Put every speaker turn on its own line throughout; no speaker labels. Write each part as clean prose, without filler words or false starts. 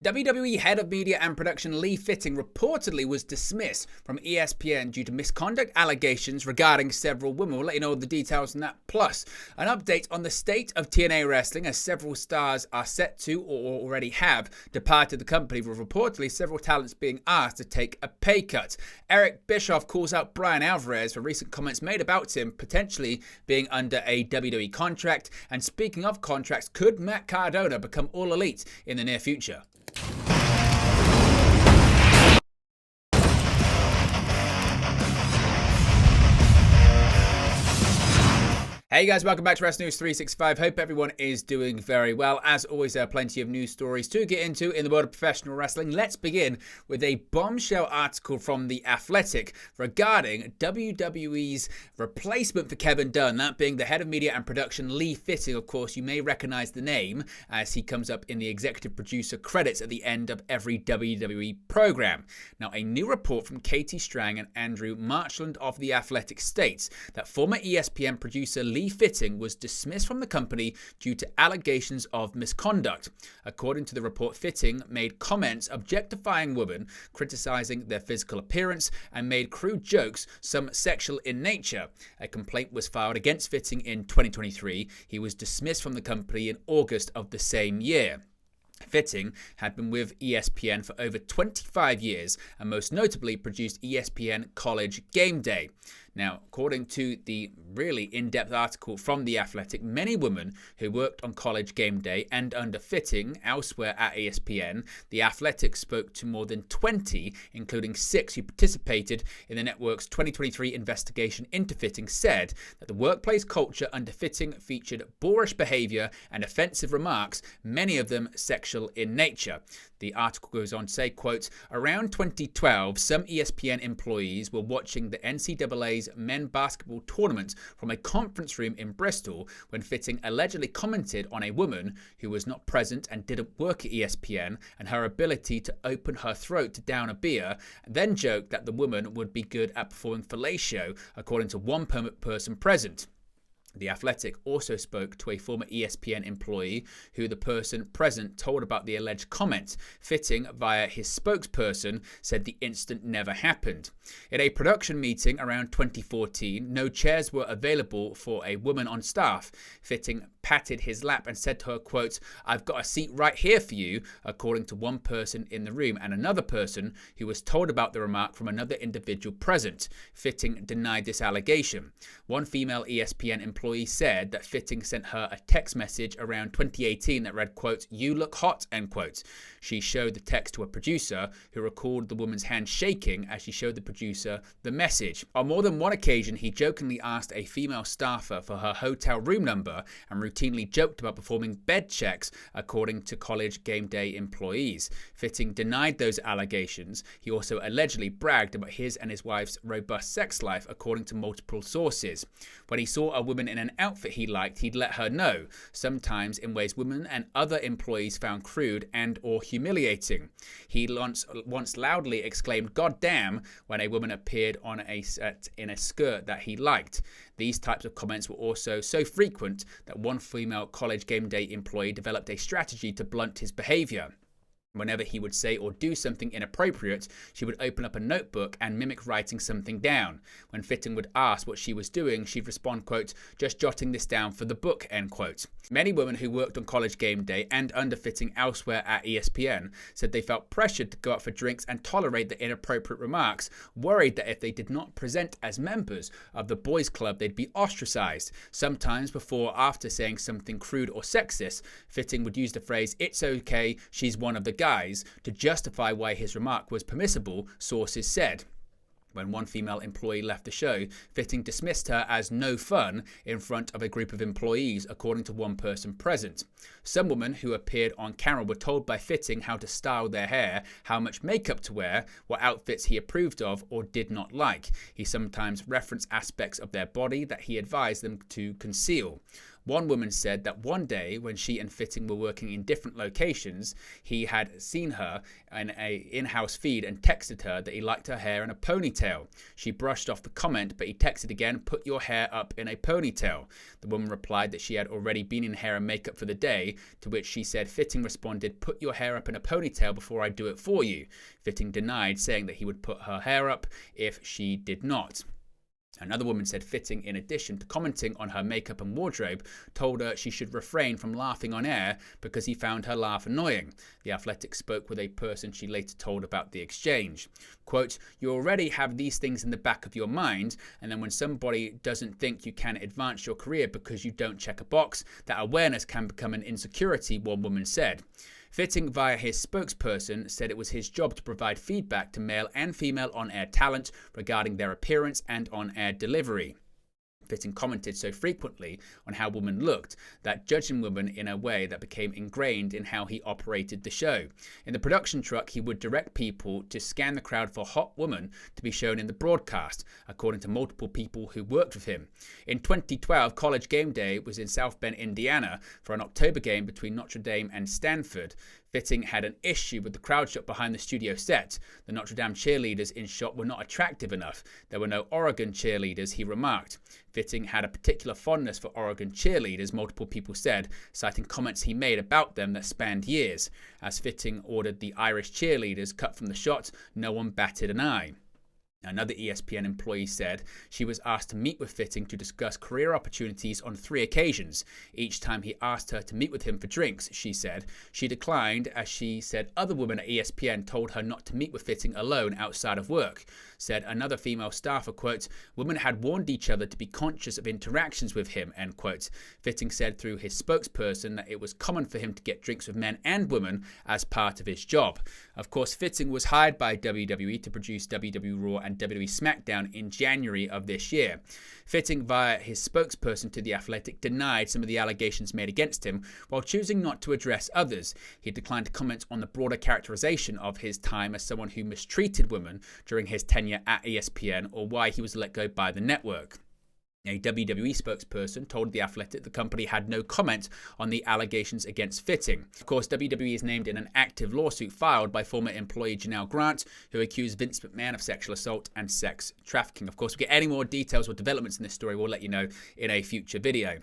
WWE head of media and production Lee Fitting reportedly was dismissed from ESPN due to misconduct allegations regarding several women. We'll let you know all the details on that. Plus, an update on the state of TNA Wrestling as several stars are set to or already have departed the company, with reportedly several talents being asked to take a pay cut. Eric Bischoff calls out Brian Alvarez for recent comments made about him potentially being under a WWE contract. And speaking of contracts, could Matt Cardona become All Elite in the near future? Hey guys, welcome back to Wrestling News 365. Hope everyone is doing very well. As always, there are plenty of news stories to get into in the world of professional wrestling. Let's begin with a bombshell article from The Athletic regarding WWE's replacement for Kevin Dunn, that being the head of media and production Lee Fitting. Of course, you may recognize the name as he comes up in the executive producer credits at the end of every WWE program. Now, a new report from Katie Strang and Andrew Marchland of The Athletic states that former ESPN producer Lee Fitting was dismissed from the company due to allegations of misconduct. According to the report, Fitting made comments objectifying women, criticizing their physical appearance, and made crude jokes, some sexual in nature. A complaint was filed against Fitting in 2023. He was dismissed from the company in August of the same year. Fitting had been with ESPN for over 25 years and most notably produced ESPN College Game Day. Now, according to the really in-depth article from The Athletic, many women who worked on College Game Day and under Fitting elsewhere at ESPN, The Athletic spoke to more than 20, including 6 who participated in the network's 2023 investigation into Fitting, said that the workplace culture under Fitting featured boorish behavior and offensive remarks, many of them sexual in nature. The article goes on to say, quote, around 2012, some ESPN employees were watching the NCAA's men basketball tournament from a conference room in Bristol when Fitting allegedly commented on a woman who was not present and didn't work at ESPN and her ability to open her throat to down a beer, and then joked that the woman would be good at performing fellatio, according to one person present. The Athletic also spoke to a former ESPN employee who the person present told about the alleged comment. Fitting, via his spokesperson, said the incident never happened. In a production meeting around 2014, no chairs were available for a woman on staff. Fitting patted his lap and said to her, quote, I've got a seat right here for you, according to one person in the room and another person who was told about the remark from another individual present. Fitting denied this allegation. One female ESPN employee said that Fitting sent her a text message around 2018 that read, quote, you look hot, end quote. She showed the text to a producer who recalled the woman's hand shaking as she showed the producer the message. On more than one occasion, he jokingly asked a female staffer for her hotel room number and routinely joked about performing bed checks, according to College Game Day employees. Fitting denied those allegations. He also allegedly bragged about his and his wife's robust sex life, according to multiple sources. When he saw a woman in an outfit he liked, he'd let her know, sometimes in ways women and other employees found crude and or humiliating. He once loudly exclaimed, God damn, when a woman appeared on a set in a skirt that he liked. These types of comments were also so frequent that one female College Game Day employee developed a strategy to blunt his behavior. Whenever he would say or do something inappropriate, she would open up a notebook and mimic writing something down. When Fitting would ask what she was doing, she'd respond, quote, just jotting this down for the book, end quote. Many women who worked on College Game Day and under Fitting elsewhere at ESPN said they felt pressured to go out for drinks and tolerate the inappropriate remarks, worried that if they did not present as members of the boys' club, they'd be ostracized. Sometimes before or after saying something crude or sexist, Fitting would use the phrase, it's okay, she's one of the guys, to justify why his remark was permissible, sources said. When one female employee left the show, Fitting dismissed her as no fun in front of a group of employees, according to one person present. Some women who appeared on camera were told by Fitting how to style their hair, how much makeup to wear, what outfits he approved of or did not like. He sometimes referenced aspects of their body that he advised them to conceal. One woman said that one day when she and Fitting were working in different locations, he had seen her in an in-house feed and texted her that he liked her hair in a ponytail. She brushed off the comment, but he texted again, "Put your hair up in a ponytail." The woman replied that she had already been in hair and makeup for the day, to which she said Fitting responded, "Put your hair up in a ponytail before I do it for you." Fitting denied, saying that he would put her hair up if she did not. Another woman said Fitting, in addition to commenting on her makeup and wardrobe, told her she should refrain from laughing on air because he found her laugh annoying. The Athletic spoke with a person she later told about the exchange. Quote, "You already have these things in the back of your mind, and then when somebody doesn't think you can advance your career because you don't check a box, that awareness can become an insecurity," one woman said. Fitting, via his spokesperson, said it was his job to provide feedback to male and female on-air talent regarding their appearance and on-air delivery. Fitting commented so frequently on how women looked that judging women in a way that became ingrained in how he operated the show. In the production truck, he would direct people to scan the crowd for hot women to be shown in the broadcast, according to multiple people who worked with him. In 2012, College Game Day was in South Bend, Indiana, for an October game between Notre Dame and Stanford. Fitting had an issue with the crowd shot behind the studio set. The Notre Dame cheerleaders in shot were not attractive enough. There were no Oregon cheerleaders, he remarked. Fitting had a particular fondness for Oregon cheerleaders, multiple people said, citing comments he made about them that spanned years. As Fitting ordered the Irish cheerleaders cut from the shot, no one batted an eye. Another ESPN employee said she was asked to meet with Fitting to discuss career opportunities on 3 occasions. Each time he asked her to meet with him for drinks, she said. She declined, as she said other women at ESPN told her not to meet with Fitting alone outside of work. Said another female staffer, quote, "Women had warned each other to be conscious of interactions with him," end quote. Fitting said through his spokesperson that it was common for him to get drinks with men and women as part of his job. Of course, Fitting was hired by WWE to produce WWE Raw and WWE SmackDown in January of this year. Fitting, via his spokesperson to The Athletic, denied some of the allegations made against him while choosing not to address others. He declined to comment on the broader characterization of his time as someone who mistreated women during his tenure at ESPN or why he was let go by the network. A WWE spokesperson told The Athletic the company had no comment on the allegations against Fitting. Of course, WWE is named in an active lawsuit filed by former employee Janelle Grant, who accused Vince McMahon of sexual assault and sex trafficking. Of course, if we get any more details or developments in this story, we'll let you know in a future video.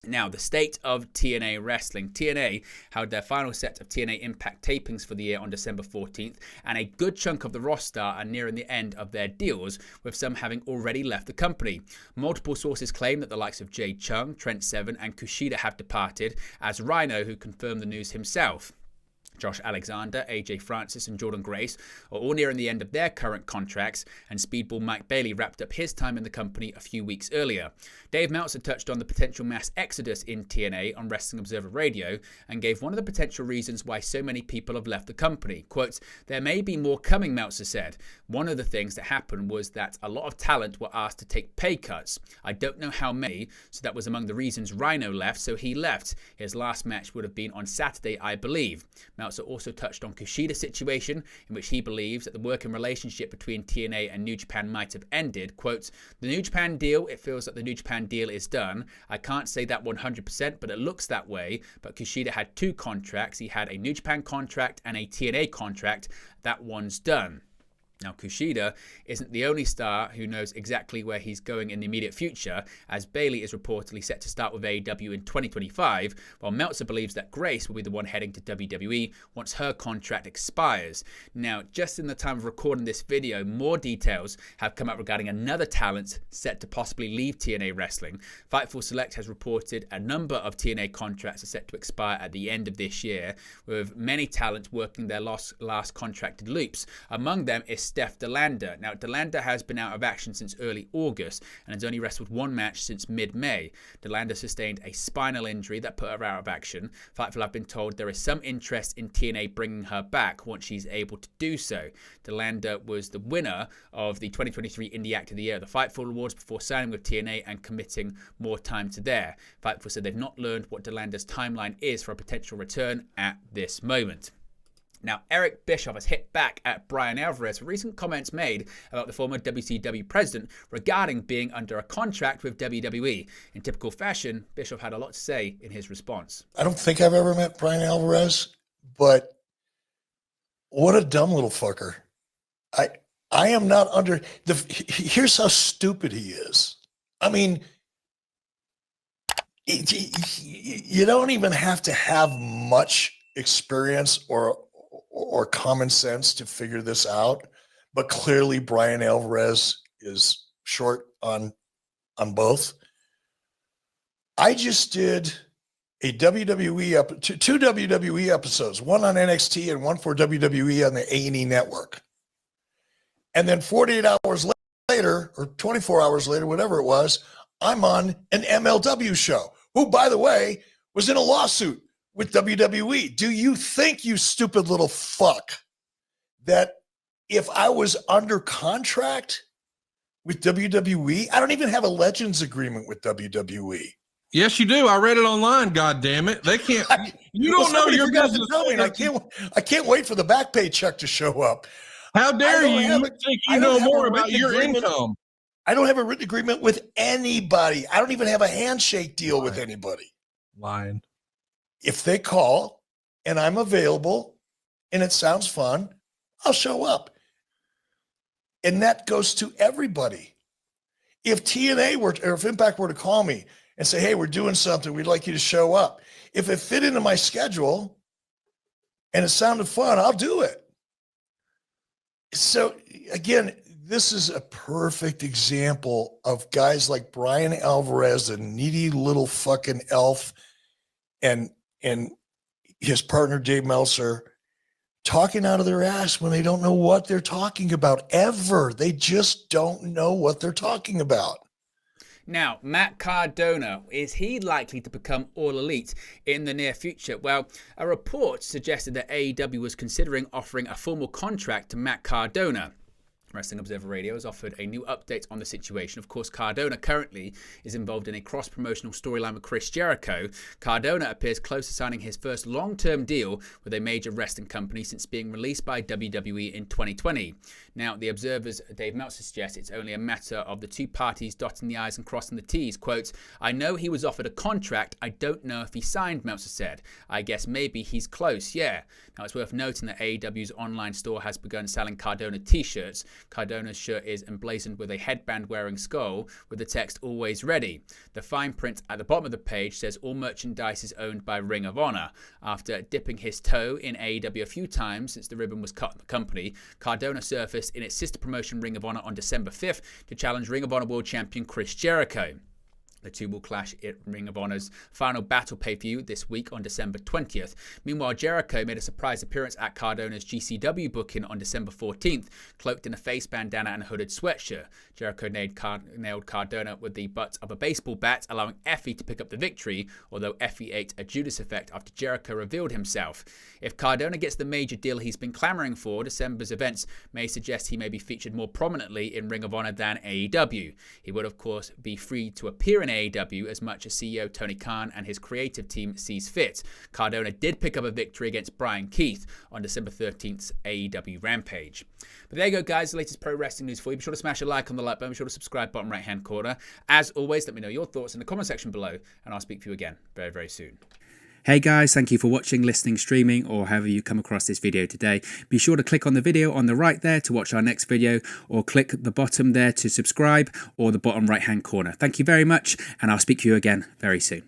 Now, the state of TNA Wrestling. TNA held their final set of TNA Impact tapings for the year on December 14th, and a good chunk of the roster are nearing the end of their deals, with some having already left the company. Multiple sources claim that the likes of Jay Chung, Trent Seven, and Kushida have departed, as Rhino, who confirmed the news himself. Josh Alexander, AJ Francis, and Jordan Grace are all nearing the end of their current contracts, and Speedball Mike Bailey wrapped up his time in the company a few weeks earlier. Dave Meltzer touched on the potential mass exodus in TNA on Wrestling Observer Radio and gave one of the potential reasons why so many people have left the company. Quote, "There may be more coming," Meltzer said. "One of the things that happened was that a lot of talent were asked to take pay cuts. I don't know how many, so that was among the reasons Rhino left, so he left. His last match would have been on Saturday, I believe." Meltzer also touched on Kushida's situation, in which he believes that the working relationship between TNA and New Japan might have ended. Quote, "The New Japan deal, it feels like the New Japan deal is done. I can't say that 100%, but it looks that way. But Kushida had 2 contracts. He had a New Japan contract and a TNA contract. That one's done." Now, Kushida isn't the only star who knows exactly where he's going in the immediate future, as Bailey is reportedly set to start with AEW in 2025, while Meltzer believes that Grace will be the one heading to WWE once her contract expires. Now, just in the time of recording this video, more details have come out regarding another talent set to possibly leave TNA Wrestling. Fightful Select has reported a number of TNA contracts are set to expire at the end of this year, with many talents working their last contracted loops. Among them is Steph DeLander. Now, DeLander has been out of action since early August and has only wrestled 1 match since mid-May. DeLander sustained a spinal injury that put her out of action. Fightful have been told there is some interest in TNA bringing her back once she's able to do so. DeLander was the winner of the 2023 Indie Act of the Year at the Fightful Awards before signing with TNA and committing more time to there. Fightful said they've not learned what DeLander's timeline is for a potential return at this moment. Now, Eric Bischoff has hit back at Brian Alvarez for recent comments made about the former WCW president regarding being under a contract with WWE. In typical fashion, Bischoff had a lot to say in his response.
I don't think I've ever met Brian Alvarez, but what a dumb little fucker. I am not under here's how stupid he is. I mean, you don't even have to have much experience or common sense to figure this out, but clearly Brian Alvarez is short on both. I just did a WWE two WWE episodes, one on NXT and one for WWE on the A&E network. And then 48 hours later, or 24 hours later, whatever it was, I'm on an MLW show, who, by the way, was in a lawsuit with WWE. Do you think, you stupid little fuck, that if I was under contract with WWE, I don't even have a Legends agreement with WWE.
Yes, you do. I read it online. God damn it! They can't. You don't know your business.
I can't wait for the back pay check to show up.
How dare you think you know more about your income?
I don't have a written agreement with anybody. I don't even have a handshake deal with anybody.
Lying.
If they call and I'm available and it sounds fun, I'll show up. And that goes to everybody. If TNA or if Impact were to call me and say, hey, we're doing something, we'd like you to show up. If it fit into my schedule and it sounded fun, I'll do it. So again, this is a perfect example of guys like Brian Alvarez, a needy little fucking elf, and his partner Dave Meltzer, talking out of their ass when they don't know what they're talking about ever. They just don't know what they're talking about.
Now, Matt Cardona, is he likely to become All Elite in the near future? Well, a report suggested that AEW was considering offering a formal contract to Matt Cardona. Wrestling Observer Radio has offered a new update on the situation. Of course, Cardona currently is involved in a cross-promotional storyline with Chris Jericho. Cardona appears close to signing his first long-term deal with a major wrestling company since being released by WWE in 2020. Now, the Observer's Dave Meltzer suggests it's only a matter of the two parties dotting the I's and crossing the T's. Quote, I know he was offered a contract. I don't know if he signed, Meltzer said. I guess maybe he's close, yeah. Now, it's worth noting that AEW's online store has begun selling Cardona t-shirts. Cardona's shirt is emblazoned with a headband-wearing skull with the text always ready. The fine print at the bottom of the page says all merchandise is owned by Ring of Honor. After dipping his toe in AEW a few times since the ribbon was cut in the company, Cardona surfaced in its sister promotion Ring of Honor on December 5th to challenge Ring of Honor World Champion Chris Jericho. The two will clash at Ring of Honor's Final Battle pay-per-view this week on December 20th. Meanwhile, Jericho made a surprise appearance at Cardona's GCW booking on December 14th, cloaked in a face bandana and a hooded sweatshirt. Jericho nailed Cardona with the butt of a baseball bat, allowing Effie to pick up the victory, although Effie ate a Judas effect after Jericho revealed himself. If Cardona gets the major deal he's been clamoring for, December's events may suggest he may be featured more prominently in Ring of Honor than AEW. He would, of course, be free to appear in AEW as much as CEO Tony Khan and his creative team sees fit. Cardona did pick up a victory against Brian Keith on December 13th's AEW Rampage. But there you go, guys, the latest pro wrestling news for you. Be sure to smash a like on the like button. Be sure to subscribe, bottom right hand corner. As always, let me know your thoughts in the comment section below, and I'll speak to you again very, very soon.
Hey guys, thank you for watching, listening, streaming, or however you come across this video today. Be sure to click on the video on the right there to watch our next video, or click the bottom there to subscribe, or the bottom right hand corner. Thank you very much, and I'll speak to you again very soon.